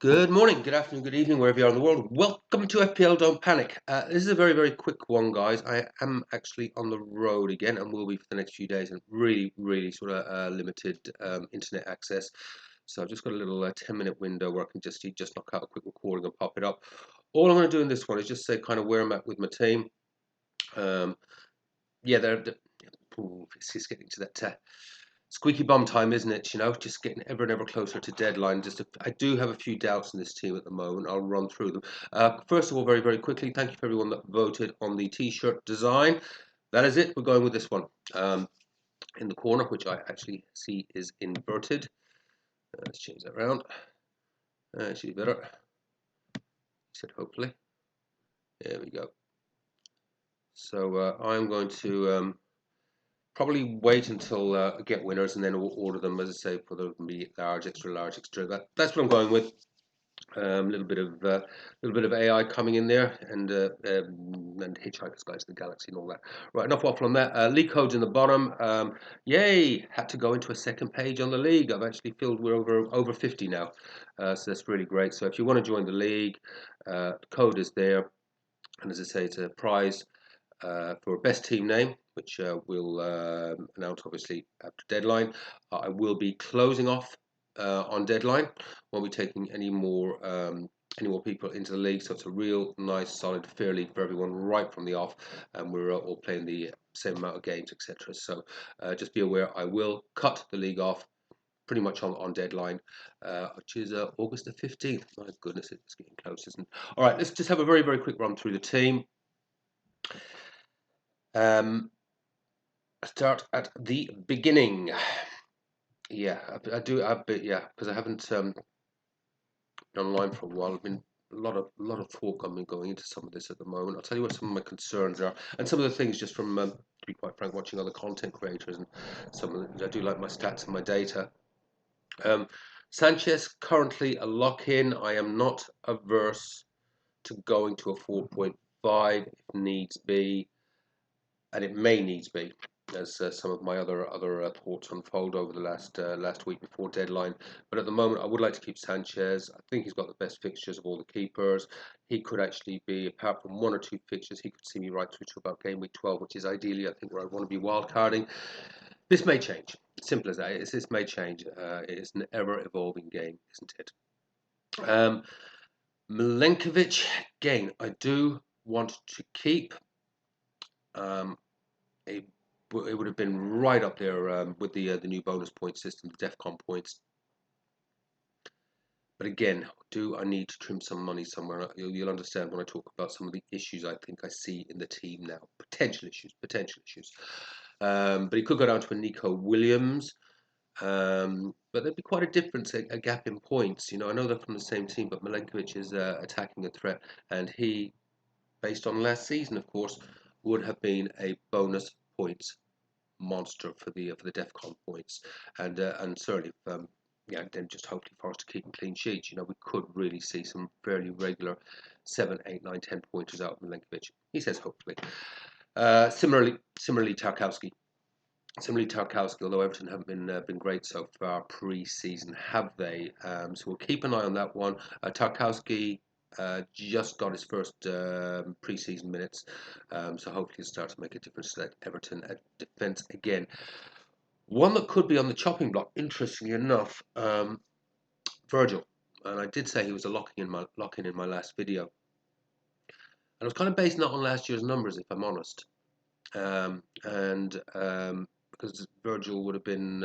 Good morning, good afternoon, good evening, wherever you are in the world. Welcome to FPL Don't Panic. This is a very, very quick one, guys. I am actually on the road again and will be for the next few days and really, really sort of limited internet access. So I've just got a little 10-minute window where I can just knock out a quick recording and pop it up. All I'm going to do in this one is just say kind of where I'm at with my team. Um, yeah, it's just getting to that squeaky bum time, isn't it? Just getting ever and ever closer to deadline. I do have a few doubts in this team at the moment. I'll run through them. First of all, very, very quickly, thank you for everyone that voted on the t-shirt design. That is it. We're going with this one. In the corner, which I actually see is inverted. Let's change that around. Should be better. Said hopefully. There we go. So I'm going to probably wait until I get winners and then we'll order them, as I say, for the large, extra large, extra. That's what I'm going with. A little bit of AI coming in there, and Hitchhiker's Guide to the Galaxy and all that. Right, enough waffle on that. League codes in the bottom. Yay! Had to go into a second page on the league. I've actually filled. We're over 50 now, so that's really great. So if you want to join the league, the code is there, and as I say, it's a prize for best team name, which we'll announce obviously after deadline. I will be closing off on deadline. Won't be taking any more people into the league, so it's a real nice, solid, fair league for everyone right from the off, and we're all playing the same amount of games, etc. So just be aware, I will cut the league off pretty much on deadline, which is August the 15th. My goodness, it's getting close, isn't it? All right, let's just have a very, very quick run through the team. Um, Start at the beginning. Yeah, I do. Yeah, because I haven't been online for a while. I've been a lot of talk on me going into some of this at the moment. I'll tell you what some of my concerns are, and some of the things just from, to be quite frank, watching other content creators and some of the, I do like my stats and my data. Um, Sanchez currently a lock in. I am not averse to going to a 4.5 if needs be, and it may needs be, as some of my other thoughts unfold over the last week before deadline. But at the moment, I would like to keep Sanchez. I think he's got the best fixtures of all the keepers. He could actually be, apart from one or two fixtures, he could see me right through to about game week 12, which is ideally, I think, where I want to be wildcarding. This may change. Simple as that. This may change. It is an ever-evolving game, isn't it? Um, Milenkovic, again, I do want to keep. Um, it, it would have been right up there with the new bonus point system, the DEFCON points. But again, do I need to trim some money somewhere? You'll understand when I talk about some of the issues I think I see in the team now. Potential issues, potential issues. But he could go down to a Nico Williams. But there'd be quite a difference, a gap in points. I know they're from the same team, but Milenkovic is attacking a threat, and he, based on last season, of course, would have been a bonus points monster for the DEFCON points, and certainly, yeah, then just hopefully for us to keep clean sheets. We could really see some fairly regular 7, 8, 9, 10 pointers out of Milenkovic. He says hopefully. Similarly, Tarkowski. Similarly, Tarkowski, although Everton haven't been great so far pre-season, have they? So we'll keep an eye on that one. Tarkowski just got his first pre-season minutes, so hopefully he'll start to make a difference to that Everton defence again. One that could be on the chopping block, interestingly enough, Virgil, and I did say he was a lock-in in my last video, and I was kind of basing that on last year's numbers, if I'm honest. And because Virgil would have been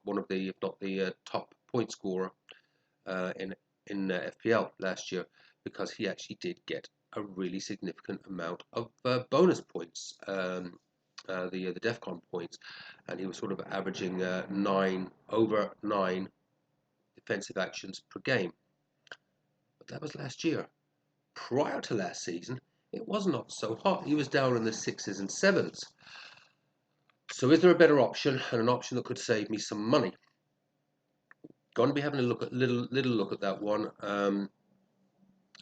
one of the, if not the top point scorer in FPL last year, because he actually did get a really significant amount of bonus points, the DEFCON points, and he was sort of averaging 9 defensive actions per game. But that was last year. Prior to last season, it was not so hot. He was down in the 6s and 7s. So is there a better option, and an option that could save me some money? Going to be having a little look at that one.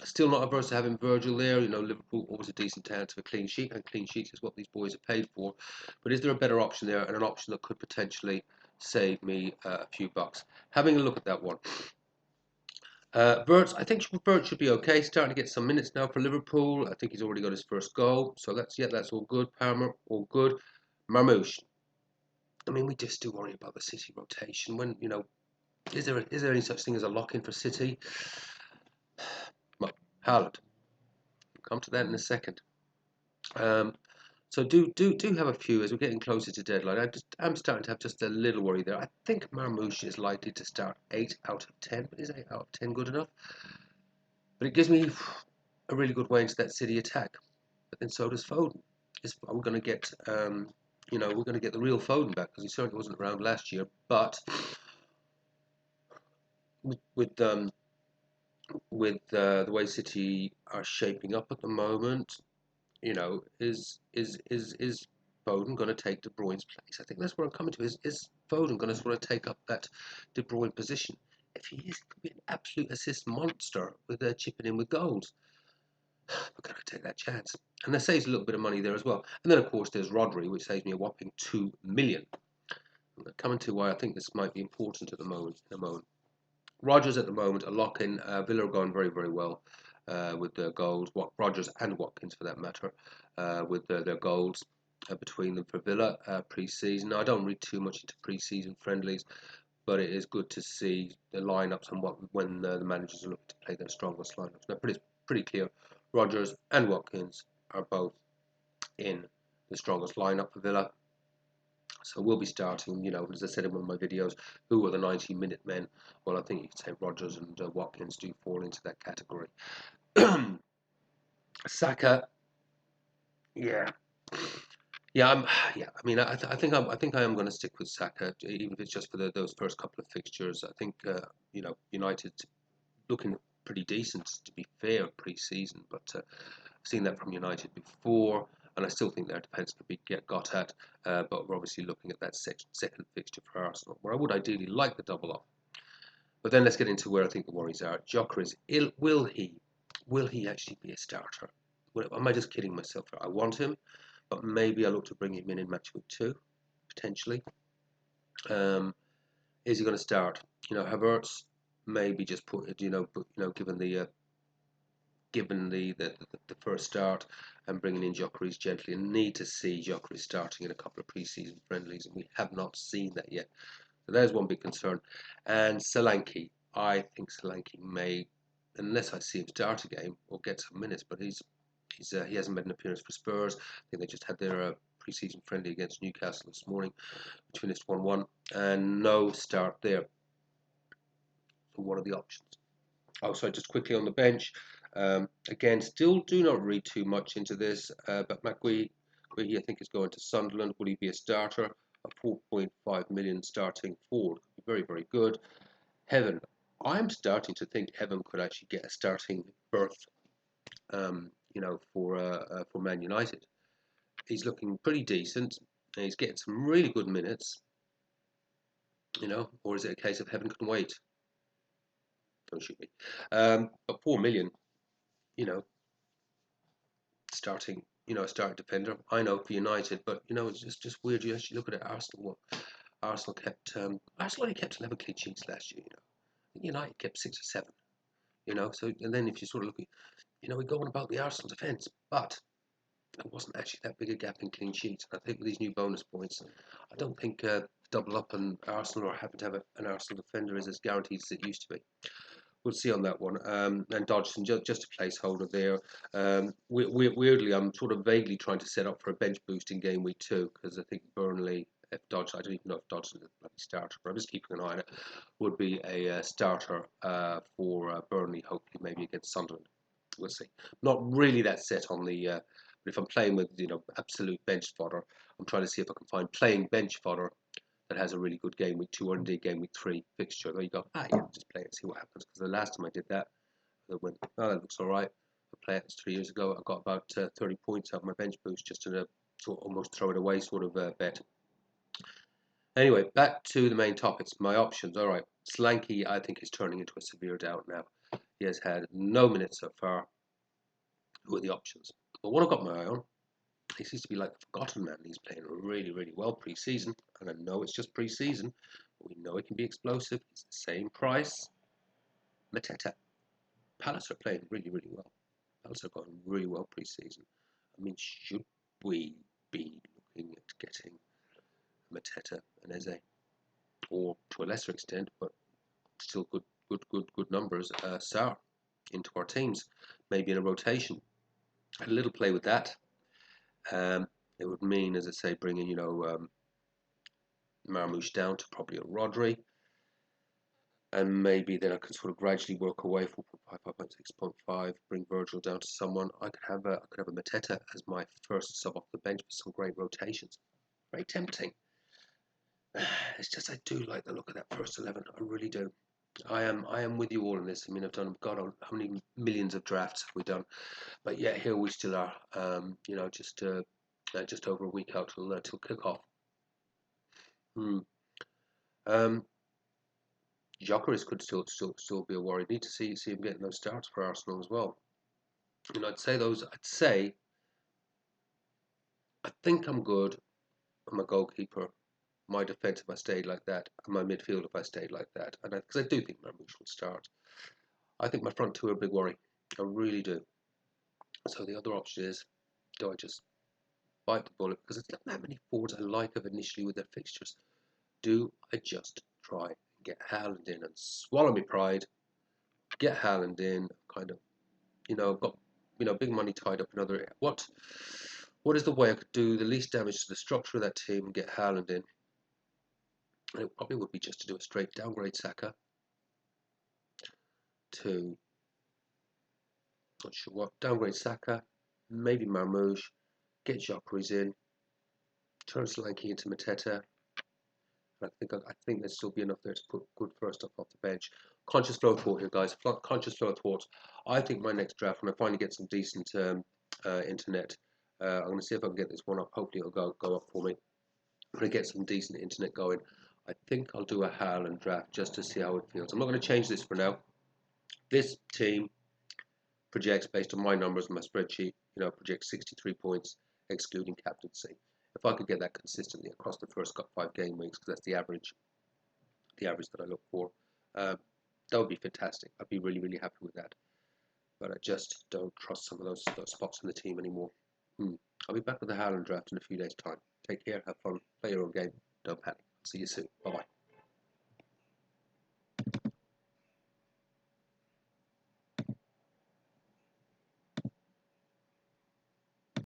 Still not averse to having Virgil there. Liverpool always a decent chance of a clean sheet, and clean sheets is what these boys are paid for. But is there a better option there, and an option that could potentially save me a few bucks? Having a look at that one. Bert, I think Bert should be okay. Starting to get some minutes now for Liverpool. I think he's already got his first goal, so that's all good. Palmer, all good. Marmoush. I mean, we just do worry about the City rotation. When is there any such thing as a lock-in for City? Well, Haaland. We'll come to that in a second. Um, so do have a few as we're getting closer to deadline. I'm starting to have just a little worry there. I think Marmoush is likely to start 8 out of 10. But is 8 out of 10 good enough? But it gives me a really good way into that City attack. But then so does Foden. Are we going to get we're going to get the real Foden back because he certainly wasn't around last year. But with the way City are shaping up at the moment, is Foden going to take De Bruyne's place? I think that's where I'm coming to. Is Foden going to sort of take up that De Bruyne position? If he is, he could be an absolute assist monster with chipping in with goals. We're going to take that chance. And that saves a little bit of money there as well. And then, of course, there's Rodri, which saves me a whopping 2 million. I'm coming to why I think this might be important at the moment. In a moment. Rodgers at the moment, a lock-in. Villa are going very, very well with their goals. Rodgers and Watkins, for that matter, with their goals between them for Villa pre-season. Now, I don't read too much into pre-season friendlies, but it is good to see the lineups and when the managers are looking to play their strongest lineups. Now, pretty clear. Rodgers and Watkins are both in the strongest lineup for Villa. So we'll be starting, as I said in one of my videos, who are the 90-minute men? Well, I think you could say Rodgers and Watkins do fall into that category. Saka, yeah, yeah, yeah. I mean, I think I am going to stick with Saka, even if it's just for those first couple of fixtures. I think United looking pretty decent, to be fair, pre-season, but I've seen that from United before, and I still think their defence could get got at, but we're obviously looking at that second fixture for Arsenal, where I would ideally like the double up. But then let's get into where I think the worries are. Gyökeres, will he actually be a starter? Am I just kidding myself? I want him, but maybe I look to bring him in match week 2, potentially. Is he going to start? Havertz maybe just put it, given the first start and bringing in Gyökeres gently, and need to see Gyökeres starting in a couple of pre-season friendlies, and we have not seen that yet. So there's one big concern. And Solanke, I think Solanke may, unless I see him start a game or get some minutes, but he hasn't made an appearance for Spurs. I think they just had their pre-season friendly against Newcastle this morning, which finished 1-1, and no start there. So what are the options? Oh, sorry, just quickly on the bench. Again, still do not read too much into this, but McGuee, I think, is going to Sunderland. Will he be a starter? A 4.5 million starting forward could be very, very good. Heaven, I'm starting to think Heaven could actually get a starting berth, for Man United. He's looking pretty decent, and he's getting some really good minutes. Or is it a case of Heaven can wait? Don't shoot me. But 4 million, you know, starting, a starting defender. I know for United, but it's just weird. You actually look at it. Arsenal, Arsenal only kept 11 clean sheets last year. United kept 6 or 7. So and then if you sort of look at, we're going about the Arsenal defence, but it wasn't actually that big a gap in clean sheets. And I think with these new bonus points, I don't think double up on Arsenal or having to have an Arsenal defender is as guaranteed as it used to be. We'll see on that one. And Dodgson, just a placeholder there. Weirdly, I'm sort of vaguely trying to set up for a bench boost in game week 2 because I think Burnley, I don't even know if Dodgson is a bloody starter, but I'm just keeping an eye on it, would be a starter for Burnley, hopefully maybe against Sunderland. We'll see. Not really that set on the. But if I'm playing with absolute bench fodder, I'm trying to see if I can find playing bench fodder that has a really good game week 2 or indeed game week 3 fixture. There you go. Yeah, just play it and see what happens. Because the last time I did that, I went, oh, that looks all right. I played it 3 years ago. I got about 30 points out of my bench boost just in a sort of almost throw it away sort of bet. Anyway, back to the main topics. My options. All right, Solanke, I think, is turning into a severe doubt now. He has had no minutes so far. Who are the options? But what I've got my eye on, he seems to be like the forgotten man. He's playing really, really well pre-season, and I know it's just pre-season, but we know it can be explosive. It's the same price. Mateta. Palace are playing really, really well. Palace are going really well pre-season. I mean, should we be looking at getting Mateta and Eze, or to a lesser extent, but still good numbers, Sarr into our teams, maybe in a rotation? A little play with that. It would mean, as I say, bringing Marmoush down to probably a Rodri, and maybe then I can sort of gradually work away from 4.5, 6.5, bring Virgil down to someone. I could have a Mateta as my first sub off the bench with some great rotations. Very tempting. It's just I do like the look of that first 11. I really do. I am with you all in this. I mean, I've done God, how many millions of drafts have we done? But yet here we still are. Just over a week out till kickoff. Hmm. Um, Gyökeres could still be a worry. Need to see him getting those starts for Arsenal as well. And I'd say I think I'm good. I'm a goalkeeper. My defence if I stayed like that, and my midfield if I stayed like that, and because I do think Marmoush will start. I think my front two are a big worry. I really do. So the other option is, do I just bite the bullet? Because it's not that many forwards I like of initially with their fixtures. Do I just try and get Haaland in and swallow my pride, get Haaland in, kind of, I've got, big money tied up in other. What is the way I could do the least damage to the structure of that team and get Haaland in? And it probably would be just to do a straight downgrade Saka to, not sure what, downgrade Saka, maybe Marmoush, get Gyökeres in, turn Solanke into Mateta. I think there'd still be enough there to put good first stuff off the bench. Conscious flow thought here, guys. Conscious flow thought. I think my next draft, when I finally get some decent internet, I'm going to see if I can get this one up. Hopefully it'll go up for me. When I get some decent internet going, I think I'll do a Haaland draft just to see how it feels. I'm not going to change this for now. This team projects based on my numbers in my spreadsheet, projects 63 points, excluding captaincy. If I could get that consistently across the first 5 game weeks, because that's the average that I look for, that would be fantastic. I'd be really, really happy with that. But I just don't trust some of those spots in the team anymore. I'll be back with the Haaland draft in a few days' time. Take care, have fun, play your own game, don't panic. See you soon. Bye bye.